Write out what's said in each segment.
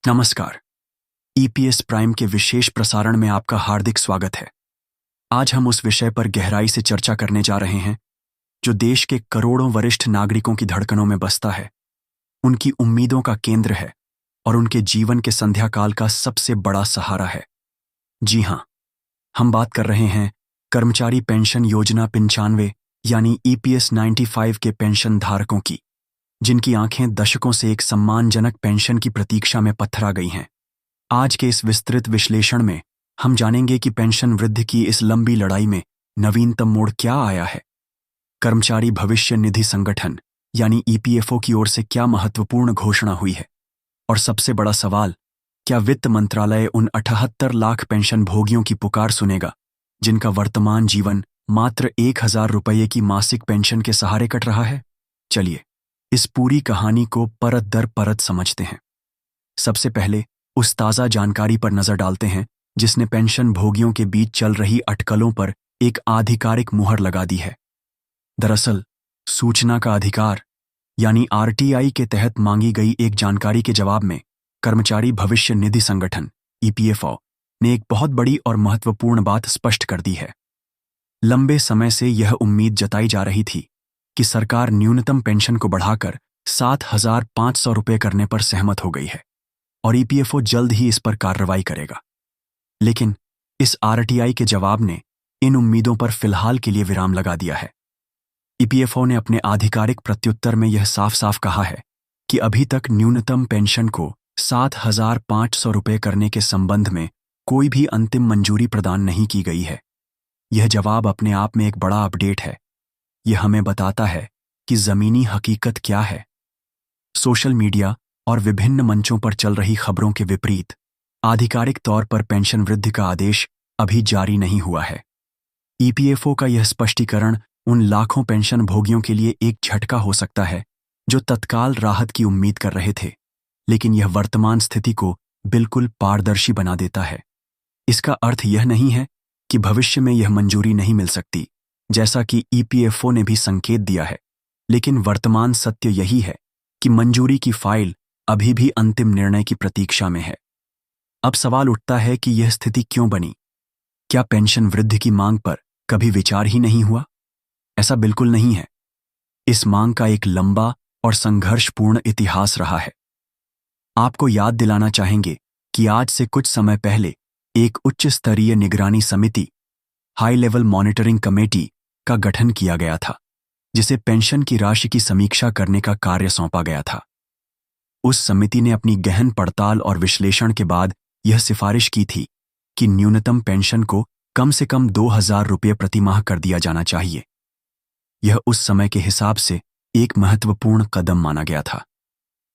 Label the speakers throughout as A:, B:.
A: नमस्कार। EPS prime के विशेष प्रसारण में आपका हार्दिक स्वागत है। आज हम उस विषय पर गहराई से चर्चा करने जा रहे हैं जो देश के करोड़ों वरिष्ठ नागरिकों की धड़कनों में बसता है, उनकी उम्मीदों का केंद्र है और उनके जीवन के संध्याकाल का सबसे बड़ा सहारा है। जी हां, हम बात कर रहे हैं कर्मचारी पेंशन योजना 95 यानी ईपीएस 95 के पेंशन धारकों की, जिनकी आंखें दशकों से एक सम्मानजनक पेंशन की प्रतीक्षा में पत्थरा गई हैं। आज के इस विस्तृत विश्लेषण में हम जानेंगे कि पेंशन वृद्धि की इस लंबी लड़ाई में नवीनतम मोड़ क्या आया है, कर्मचारी भविष्य निधि संगठन यानी ईपीएफओ की ओर से क्या महत्वपूर्ण घोषणा हुई है, और सबसे बड़ा सवाल, क्या वित्त मंत्रालय उन 78 लाख पेंशन भोगियों की पुकार सुनेगा जिनका वर्तमान जीवन मात्र 1000 रुपये की मासिक पेंशन के सहारे कट रहा है। चलिए इस पूरी कहानी को परत दर परत समझते हैं। सबसे पहले उस ताज़ा जानकारी पर नजर डालते हैं जिसने पेंशन भोगियों के बीच चल रही अटकलों पर एक आधिकारिक मुहर लगा दी है। दरअसल सूचना का अधिकार यानी आरटीआई के तहत मांगी गई एक जानकारी के जवाब में कर्मचारी भविष्य निधि संगठन ईपीएफओ ने एक बहुत बड़ी और महत्वपूर्ण बात स्पष्ट कर दी है। लंबे समय से यह उम्मीद जताई जा रही थी कि सरकार न्यूनतम पेंशन को बढ़ाकर 7,500 रुपये करने पर सहमत हो गई है और ईपीएफओ जल्द ही इस पर कार्रवाई करेगा। लेकिन इस आरटीआई के जवाब ने इन उम्मीदों पर फिलहाल के लिए विराम लगा दिया है। ईपीएफओ ने अपने आधिकारिक प्रत्युत्तर में यह साफ साफ कहा है कि अभी तक न्यूनतम पेंशन को 7,500 रुपये करने के संबंध में कोई भी अंतिम मंजूरी प्रदान नहीं की गई है। यह जवाब अपने आप में एक बड़ा अपडेट है। यह हमें बताता है कि जमीनी हकीकत क्या है। सोशल मीडिया और विभिन्न मंचों पर चल रही खबरों के विपरीत आधिकारिक तौर पर पेंशन वृद्धि का आदेश अभी जारी नहीं हुआ है। ईपीएफओ का यह स्पष्टीकरण उन लाखों पेंशन भोगियों के लिए एक झटका हो सकता है जो तत्काल राहत की उम्मीद कर रहे थे, लेकिन यह वर्तमान स्थिति को बिल्कुल पारदर्शी बना देता है। इसका अर्थ यह नहीं है कि भविष्य में यह मंजूरी नहीं मिल सकती, जैसा कि ईपीएफओ ने भी संकेत दिया है, लेकिन वर्तमान सत्य यही है कि मंजूरी की फाइल अभी भी अंतिम निर्णय की प्रतीक्षा में है। अब सवाल उठता है कि यह स्थिति क्यों बनी? क्या पेंशन वृद्धि की मांग पर कभी विचार ही नहीं हुआ? ऐसा बिल्कुल नहीं है। इस मांग का एक लंबा और संघर्षपूर्ण इतिहास रहा है। आपको याद दिलाना चाहेंगे कि आज से कुछ समय पहले एक उच्च स्तरीय निगरानी समिति, हाई लेवल मॉनिटरिंग कमेटी, का गठन किया गया था, जिसे पेंशन की राशि की समीक्षा करने का कार्य सौंपा गया था। उस समिति ने अपनी गहन पड़ताल और विश्लेषण के बाद यह सिफारिश की थी कि न्यूनतम पेंशन को कम से कम 2,000 रुपये प्रति माह कर दिया जाना चाहिए। यह उस समय के हिसाब से एक महत्वपूर्ण कदम माना गया था,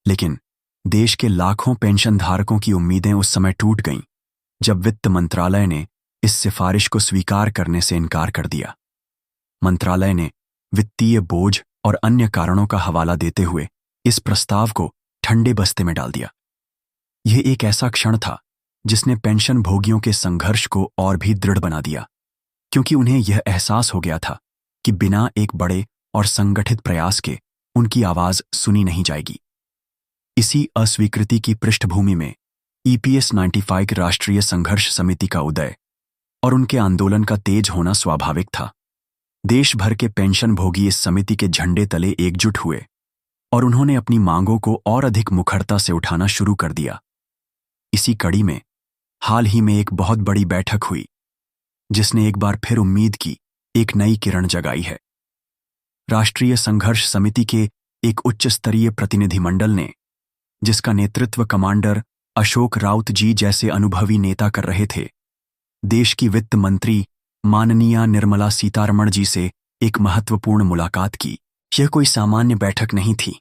A: लेकिन देश के लाखों पेंशन धारकों की उम्मीदें उस समय टूट गईं जब वित्त मंत्रालय ने इस सिफारिश को स्वीकार करने से इनकार कर दिया। मंत्रालय ने वित्तीय बोझ और अन्य कारणों का हवाला देते हुए इस प्रस्ताव को ठंडे बस्ते में डाल दिया। यह एक ऐसा क्षण था जिसने पेंशन भोगियों के संघर्ष को और भी दृढ़ बना दिया, क्योंकि उन्हें यह एहसास हो गया था कि बिना एक बड़े और संगठित प्रयास के उनकी आवाज सुनी नहीं जाएगी। इसी अस्वीकृति की पृष्ठभूमि में ईपीएस 95 की राष्ट्रीय संघर्ष समिति का उदय और उनके आंदोलन का तेज होना स्वाभाविक था। देश भर के पेंशन भोगी इस समिति के झंडे तले एकजुट हुए और उन्होंने अपनी मांगों को और अधिक मुखरता से उठाना शुरू कर दिया। इसी कड़ी में हाल ही में एक बहुत बड़ी बैठक हुई जिसने एक बार फिर उम्मीद की एक नई किरण जगाई है। राष्ट्रीय संघर्ष समिति के एक उच्च स्तरीय प्रतिनिधिमंडल ने, जिसका नेतृत्व कमांडर अशोक राउत जी जैसे अनुभवी नेता कर रहे थे, देश की वित्त मंत्री माननीय निर्मला सीतारमण जी से एक महत्वपूर्ण मुलाकात की। यह कोई सामान्य बैठक नहीं थी।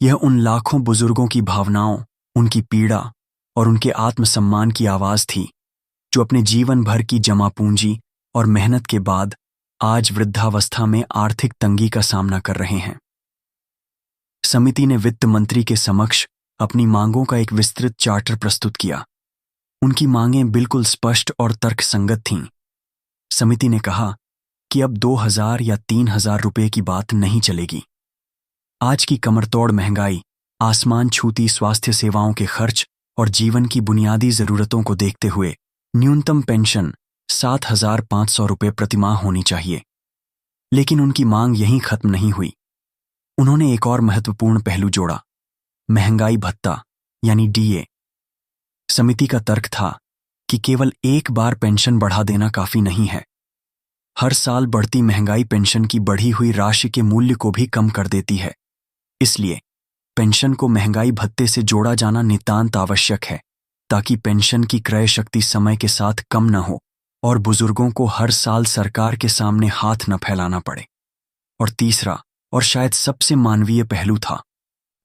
A: यह उन लाखों बुजुर्गों की भावनाओं, उनकी पीड़ा और उनके आत्मसम्मान की आवाज थी जो अपने जीवन भर की जमा पूंजी और मेहनत के बाद आज वृद्धावस्था में आर्थिक तंगी का सामना कर रहे हैं। समिति ने वित्त मंत्री के समक्ष अपनी मांगों का एक विस्तृत चार्टर प्रस्तुत किया। उनकी मांगें बिल्कुल स्पष्ट और तर्कसंगत थीं। समिति ने कहा कि अब 2,000 या 3,000 रुपये की बात नहीं चलेगी। आज की कमरतोड़ महंगाई, आसमान छूती स्वास्थ्य सेवाओं के खर्च और जीवन की बुनियादी जरूरतों को देखते हुए न्यूनतम पेंशन 7,500 रुपये प्रतिमाह होनी चाहिए। लेकिन उनकी मांग यहीं खत्म नहीं हुई। उन्होंने एक और महत्वपूर्ण पहलू जोड़ा, महंगाई भत्ता यानी डीए। समिति का तर्क था कि केवल एक बार पेंशन बढ़ा देना काफी नहीं है। हर साल बढ़ती महंगाई पेंशन की बढ़ी हुई राशि के मूल्य को भी कम कर देती है। इसलिए पेंशन को महंगाई भत्ते से जोड़ा जाना नितांत आवश्यक है, ताकि पेंशन की क्रय शक्ति समय के साथ कम न हो और बुजुर्गों को हर साल सरकार के सामने हाथ न फैलाना पड़े। और तीसरा और शायद सबसे मानवीय पहलू था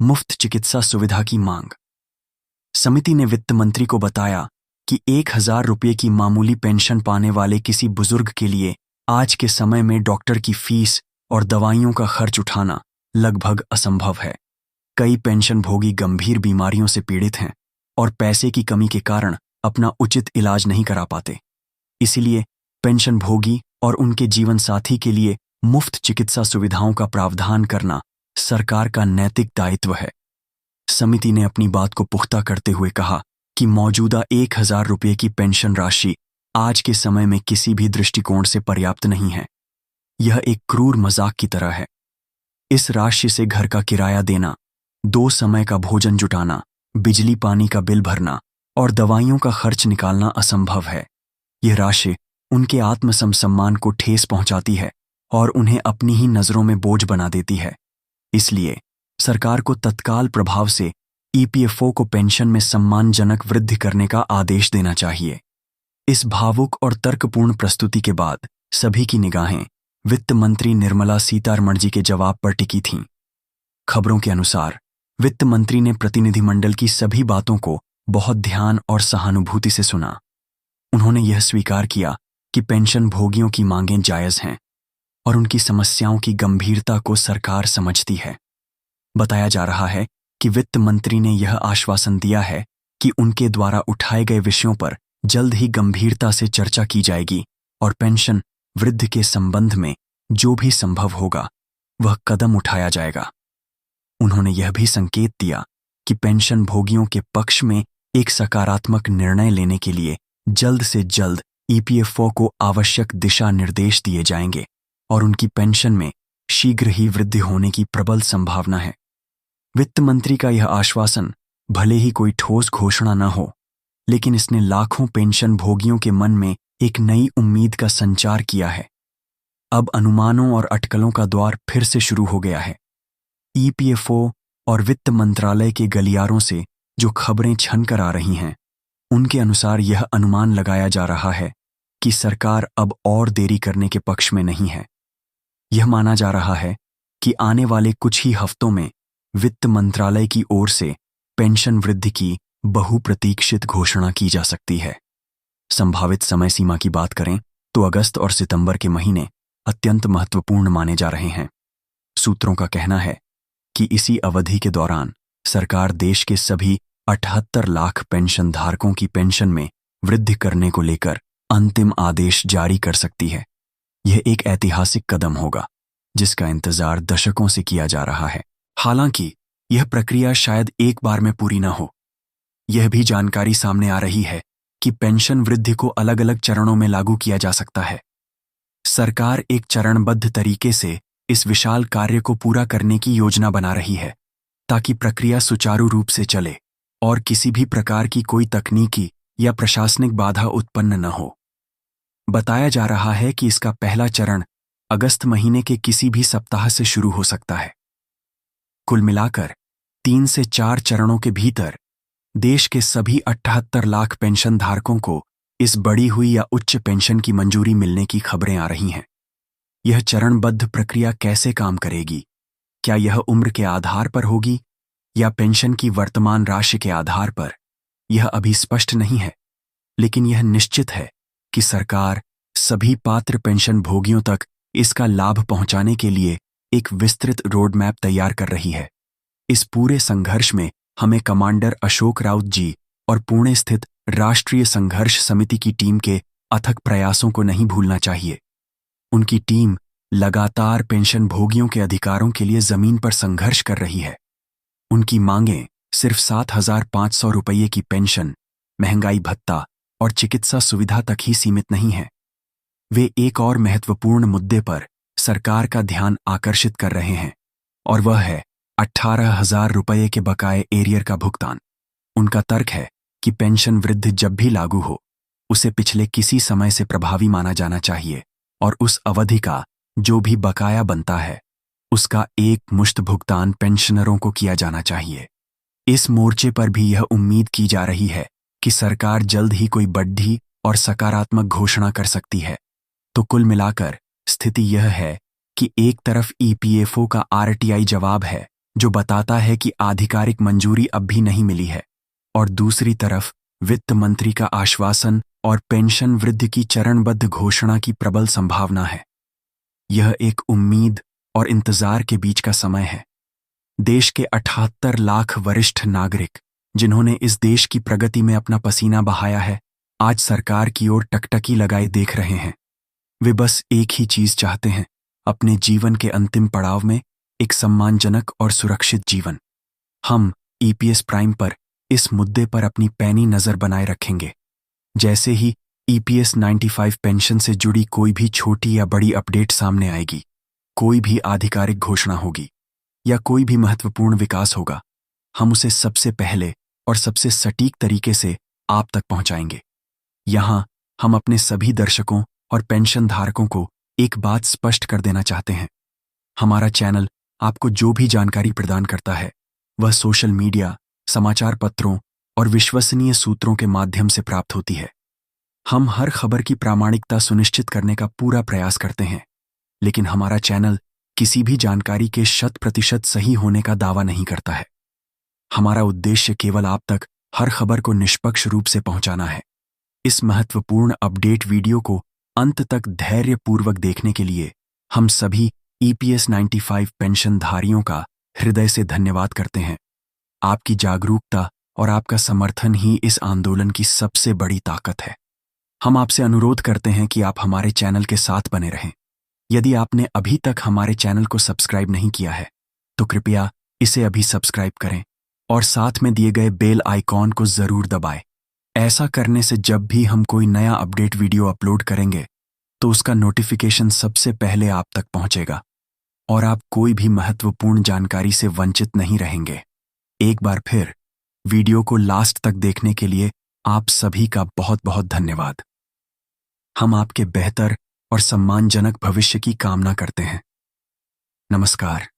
A: मुफ्त चिकित्सा सुविधा की मांग। समिति ने वित्त मंत्री को बताया कि 1,000 रुपये की मामूली पेंशन पाने वाले किसी बुजुर्ग के लिए आज के समय में डॉक्टर की फीस और दवाइयों का खर्च उठाना लगभग असंभव है। कई पेंशनभोगी गंभीर बीमारियों से पीड़ित हैं और पैसे की कमी के कारण अपना उचित इलाज नहीं करा पाते। इसलिए पेंशनभोगी और उनके जीवन साथी के लिए मुफ्त चिकित्सा सुविधाओं का प्रावधान करना सरकार का नैतिक दायित्व है। समिति ने अपनी बात को पुख्ता करते हुए कहा कि मौजूदा 1,000 रुपये की पेंशन राशि आज के समय में किसी भी दृष्टिकोण से पर्याप्त नहीं है। यह एक क्रूर मजाक की तरह है। इस राशि से घर का किराया देना, 2 समय का भोजन जुटाना, बिजली पानी का बिल भरना और दवाइयों का खर्च निकालना असंभव है। यह राशि उनके आत्मसम्मान को ठेस पहुंचाती है और उन्हें अपनी ही नजरों में बोझ बना देती है। इसलिए सरकार को तत्काल प्रभाव से ईपीएफओ को पेंशन में सम्मानजनक वृद्धि करने का आदेश देना चाहिए। इस भावुक और तर्कपूर्ण प्रस्तुति के बाद सभी की निगाहें वित्त मंत्री निर्मला सीतारमण जी के जवाब पर टिकी थीं। खबरों के अनुसार वित्त मंत्री ने प्रतिनिधिमंडल की सभी बातों को बहुत ध्यान और सहानुभूति से सुना। उन्होंने यह स्वीकार किया कि पेंशन भोगियों की मांगें जायज हैं और उनकी समस्याओं की गंभीरता को सरकार समझती है। बताया जा रहा है कि वित्त मंत्री ने यह आश्वासन दिया है कि उनके द्वारा उठाए गए विषयों पर जल्द ही गंभीरता से चर्चा की जाएगी और पेंशन वृद्धि के संबंध में जो भी संभव होगा वह कदम उठाया जाएगा। उन्होंने यह भी संकेत दिया कि पेंशन भोगियों के पक्ष में एक सकारात्मक निर्णय लेने के लिए जल्द से जल्द ईपीएफओ को आवश्यक दिशा निर्देश दिए जाएंगे और उनकी पेंशन में शीघ्र ही वृद्धि होने की प्रबल संभावना है। वित्त मंत्री का यह आश्वासन भले ही कोई ठोस घोषणा न हो, लेकिन इसने लाखों पेंशन भोगियों के मन में एक नई उम्मीद का संचार किया है। अब अनुमानों और अटकलों का द्वार फिर से शुरू हो गया है। ईपीएफओ और वित्त मंत्रालय के गलियारों से जो खबरें छन कर आ रही हैं, उनके अनुसार यह अनुमान लगाया जा रहा है कि सरकार अब और देरी करने के पक्ष में नहीं है। यह माना जा रहा है कि आने वाले कुछ ही हफ्तों में वित्त मंत्रालय की ओर से पेंशन वृद्धि की बहुप्रतीक्षित घोषणा की जा सकती है। संभावित समय सीमा की बात करें तो अगस्त और सितंबर के महीने अत्यंत महत्वपूर्ण माने जा रहे हैं। सूत्रों का कहना है कि इसी अवधि के दौरान सरकार देश के सभी 78 लाख पेंशन धारकों की पेंशन में वृद्धि करने को लेकर अंतिम आदेश जारी कर सकती है। यह एक ऐतिहासिक कदम होगा जिसका इंतजार दशकों से किया जा रहा है। हालांकि यह प्रक्रिया शायद एक बार में पूरी न हो। यह भी जानकारी सामने आ रही है कि पेंशन वृद्धि को अलग अलग चरणों में लागू किया जा सकता है। सरकार एक चरणबद्ध तरीके से इस विशाल कार्य को पूरा करने की योजना बना रही है ताकि प्रक्रिया सुचारू रूप से चले और किसी भी प्रकार की कोई तकनीकी या प्रशासनिक बाधा उत्पन्न न हो। बताया जा रहा है कि इसका पहला चरण अगस्त महीने के किसी भी सप्ताह से शुरू हो सकता है। कुल मिलाकर 3 से 4 चरणों के भीतर देश के सभी 78 लाख पेंशन धारकों को इस बढ़ी हुई या उच्च पेंशन की मंजूरी मिलने की खबरें आ रही हैं। यह चरणबद्ध प्रक्रिया कैसे काम करेगी? क्या यह उम्र के आधार पर होगी या पेंशन की वर्तमान राशि के आधार पर? यह अभी स्पष्ट नहीं है, लेकिन यह निश्चित है कि सरकार सभी पात्र पेंशन भोगियों तक इसका लाभ पहुंचाने के लिए एक विस्तृत रोड मैप तैयार कर रही है। इस पूरे संघर्ष में हमें कमांडर अशोक राउत जी और पुणे स्थित राष्ट्रीय संघर्ष समिति की टीम के अथक प्रयासों को नहीं भूलना चाहिए। उनकी टीम लगातार पेंशन भोगियों के अधिकारों के लिए जमीन पर संघर्ष कर रही है। उनकी मांगें सिर्फ 7,500 रुपये की पेंशन, महंगाई भत्ता और चिकित्सा सुविधा तक ही सीमित नहीं है। वे एक और महत्वपूर्ण मुद्दे पर सरकार का ध्यान आकर्षित कर रहे हैं, और वह है 18,000 रुपये के बकाये एरियर का भुगतान। उनका तर्क है कि पेंशन वृद्धि जब भी लागू हो, उसे पिछले किसी समय से प्रभावी माना जाना चाहिए और उस अवधि का जो भी बकाया बनता है उसका एक मुश्त भुगतान पेंशनरों को किया जाना चाहिए। इस मोर्चे पर भी यह उम्मीद की जा रही है कि सरकार जल्द ही कोई बड़ी और सकारात्मक घोषणा कर सकती है। तो कुल मिलाकर स्थिति यह है कि एक तरफ ईपीएफओ का आरटीआई जवाब है जो बताता है कि आधिकारिक मंजूरी अब भी नहीं मिली है, और दूसरी तरफ वित्त मंत्री का आश्वासन और पेंशन वृद्धि की चरणबद्ध घोषणा की प्रबल संभावना है। यह एक उम्मीद और इंतजार के बीच का समय है। देश के 78 लाख वरिष्ठ नागरिक, जिन्होंने इस देश की प्रगति में अपना पसीना बहाया है, आज सरकार की ओर टकटकी लगाए देख रहे हैं। वे बस एक ही चीज चाहते हैं, अपने जीवन के अंतिम पड़ाव में एक सम्मानजनक और सुरक्षित जीवन। हम ईपीएस प्राइम पर इस मुद्दे पर अपनी पैनी नजर बनाए रखेंगे। जैसे ही ईपीएस 95 पेंशन से जुड़ी कोई भी छोटी या बड़ी अपडेट सामने आएगी, कोई भी आधिकारिक घोषणा होगी या कोई भी महत्वपूर्ण विकास होगा, हम उसे सबसे पहले और सबसे सटीक तरीके से आप तक पहुंचाएंगे। यहां हम अपने सभी दर्शकों और पेंशन धारकों को एक बात स्पष्ट कर देना चाहते हैं। हमारा चैनल आपको जो भी जानकारी प्रदान करता है वह सोशल मीडिया, समाचार पत्रों और विश्वसनीय सूत्रों के माध्यम से प्राप्त होती है। हम हर खबर की प्रामाणिकता सुनिश्चित करने का पूरा प्रयास करते हैं, लेकिन हमारा चैनल किसी भी जानकारी के 100% सही होने का दावा नहीं करता है। हमारा उद्देश्य केवल आप तक हर खबर को निष्पक्ष रूप से पहुंचाना है। इस महत्वपूर्ण अपडेट वीडियो को अंत तक धैर्यपूर्वक देखने के लिए हम सभी ईपीएस 95 पेंशनधारियों का हृदय से धन्यवाद करते हैं। आपकी जागरूकता और आपका समर्थन ही इस आंदोलन की सबसे बड़ी ताकत है। हम आपसे अनुरोध करते हैं कि आप हमारे चैनल के साथ बने रहें। यदि आपने अभी तक हमारे चैनल को सब्सक्राइब नहीं किया है तो कृपया इसे अभी सब्सक्राइब करें और साथ में दिए गए बेल आइकॉन को जरूर दबाएं। ऐसा करने से जब भी हम कोई नया अपडेट वीडियो अपलोड करेंगे तो उसका नोटिफिकेशन सबसे पहले आप तक पहुंचेगा और आप कोई भी महत्वपूर्ण जानकारी से वंचित नहीं रहेंगे। एक बार फिर वीडियो को लास्ट तक देखने के लिए आप सभी का बहुत बहुत धन्यवाद। हम आपके बेहतर और सम्मानजनक भविष्य की कामना करते हैं। नमस्कार।